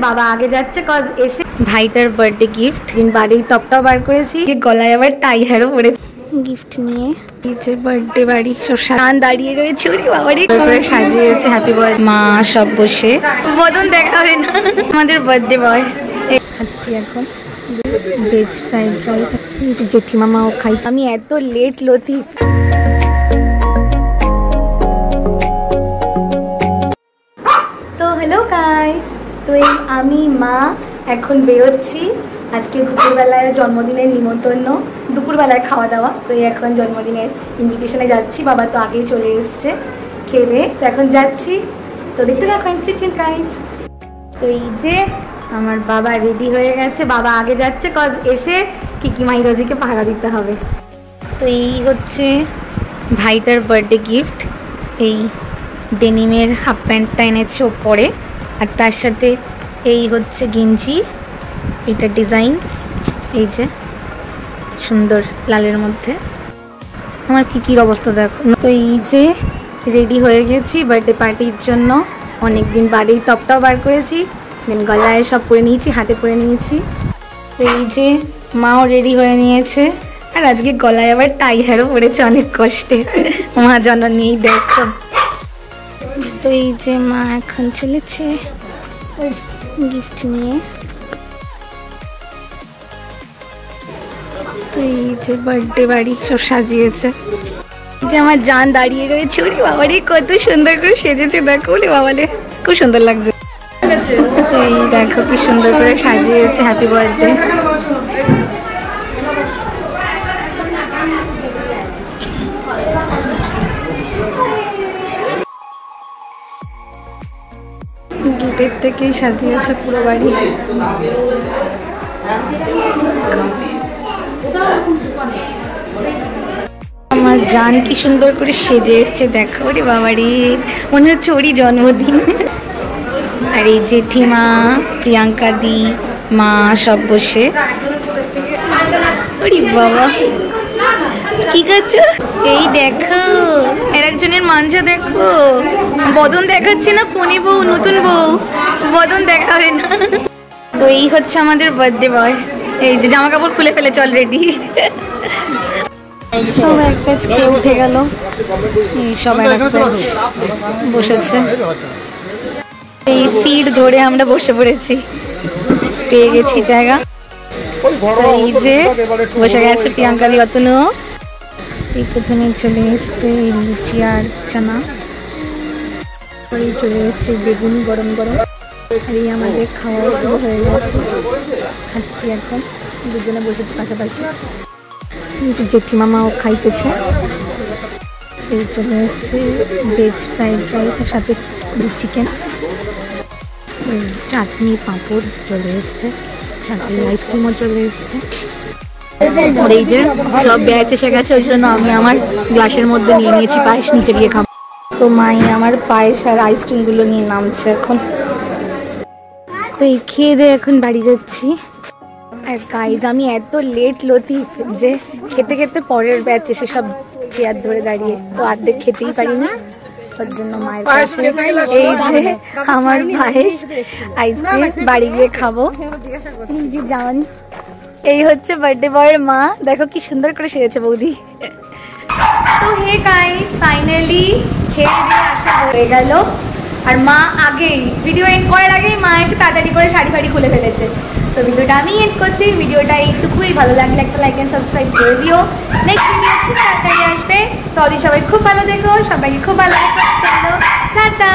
বাবা আগে যাচ্ছে কজ এসে ভাইটার বার্থডে গিফট দিন বাড়ি টপটাও বার করেছি, গলায় আবার টাই হ্যারও পড়েছি গিফট নিয়ে। বার্থডে বাড়ি সব সান দাঁড়িয়ে রয়েছে, ওরে বাবারে করে সাজিয়েছে হ্যাপি বার্থডে। মা সব বসে, বদন দেখাবে না আমাদের বার্থডে বয়। খাচ্ছি এখন ভেজ ফ্রাইড রাইস, জেঠিমা মাও খাই। আমি এত লেট লতিফ। তো হ্যালো গাইস, তো এই আমি মা এখন বেরোচ্ছি। আজকে দুপুরবেলায় জন্মদিনের নিমন্ত্রণ, দুপুরবেলায় খাওয়া দাওয়া। তো এই এখন জন্মদিনের ইনভিটেশনে যাচ্ছি, বাবা তো আগেই চলে এসছে খেলে, তো এখন যাচ্ছি। তো দেখতে থাকো ইনস্টিটিউট গাইস। তো এই যে আমার বাবা রেডি হয়ে গেছে, বাবা আগে যাচ্ছে কজ এসে কিকিমাই রোজিকে পাহারা দিতে হবে। তো এই হচ্ছে ভাইটার বার্থডে গিফট, এই ডেনিমের হাফ প্যান্টটা এনেছে ও পরে, আর তার সাথে এই হচ্ছে গেঞ্জি, এটা ডিজাইন এই যে সুন্দর লালের মধ্যে। আমার কিকির অবস্থা দেখো। তো এই যে রেডি হয়ে গেছি বার্থডে পার্টির জন্য, অনেক দিন বাদেই টপটাও বার করেছি, দেন গলায় সব পরে নিয়েছি, হাতে পরে নিয়েছি। তো এই যে মাও রেডি হয়ে নিয়েছে, আর আজকে গলায় আবার টাই হ্যারও পড়েছে অনেক কষ্টে, মা জননী দেখো। তো এই যে মা এখন চলেছে গিফট নিয়ে। তো এই যে বার্থডে বাড়ি সব সাজিয়েছে, যে আমার জান দাঁড়িয়ে রয়েছে, ওরে বাবারে কত সুন্দর করে সেজেছে দেখো, ওরে বাবারে খুব সুন্দর লাগছে। এই দেখো কি সুন্দর করে সাজিয়েছে হ্যাপি বার্থডে। গেটের থেকেই সাজিয়েছে পুরো বাড়ি। আমার জান কি সুন্দর করে সেজে এসছে দেখো, ওরে বাবারে মনে হচ্ছে ওরই জন্মদিন। আর এই জেঠিমা, প্রিয়াঙ্কা দি, মা সব বসে। ওরে বাবা কি করছো? এই দেখো আর একজনের মাঞ্জা দেখো, বদন দেখাচ্ছে না, কোনে বউ, নতুন বউ, বদন দেখাবে না। তো এই হচ্ছে আমাদের বার্থডে বয়, এই যে জামা কাপড় খুলে ফেলেছে অলরেডি। সব এক প্যাচ খেয়ে উঠে গেল, এই সব এক প্যাচ বসেছে। এই সিট ধরে আমরা বসে পড়েছি, পেয়ে গেছি জায়গা। এই যে বসে গেছে প্রিয়াঙ্কা দি, অতনু। এই প্রথমে চলে এসছে লুচি আর চানা, পরে চলে এসছে বেগুন গরম গরম। আর এই আমাদের খাওয়া শুরু হয়ে গেছে, খাচ্ছি এখন দুজনে বসে পাশাপাশি। জেঠিমা মাও খাইতেছে। এই চলে এসছে ভেজ ফ্রাইড রাইসের সাথে চিকেন, চাটনি পাঁপড় চলে এসছে, সাথে আইসক্রিমও চলে এসছে। আর এই যে সব ব্যাচ এসে গেছে, ওই জন্য আমি আমার গ্লাসের মধ্যে নিয়ে নিয়েছি পায়েস, নিচে গিয়ে খাবো। তো মাই আমার পায়েস আর আইসক্রিমগুলো নিয়ে নামছে এখন। তো এই খেয়ে দিয়ে এখন বাড়ি যাচ্ছি। আর গাইজ আমি এত লেট লতিফ যে খেতে খেতে পরের ব্যাচ এসে সব চেয়ার ধরে দাঁড়িয়ে, তো অর্ধেক খেতেই পারিনি, তার জন্য মায়ের কাছে এই যে আমার পায়েস আইসক্রিম বাড়ি গিয়ে খাবো। এই যে জান, এই হচ্ছে বার্থডে বয়ের মা, দেখো কি সুন্দর করে সেজেছে বৌদি। তো হে গাইস, ফাইনালি খেয়ে দিয়ে আসা হয়ে গেল। আর মা আগেই ভিডিও এন্ড করার আগেই মা এসে তাড়াতাড়ি করে শাড়ি ফাড়ি খুলে ফেলেছে। তো ভিডিওটা আমি এন্ড করছি। ভিডিওটা এইটুকুই, ভালো লাগলে একটা লাইক এন্ড সাবস্ক্রাইব করে দিও। নেক্সট ভিডিও খুব তাড়াতাড়ি আসবে, তো সবাই খুব ভালো দেখো, সবাইকে খুব ভালো দেখো। চলো টাটা।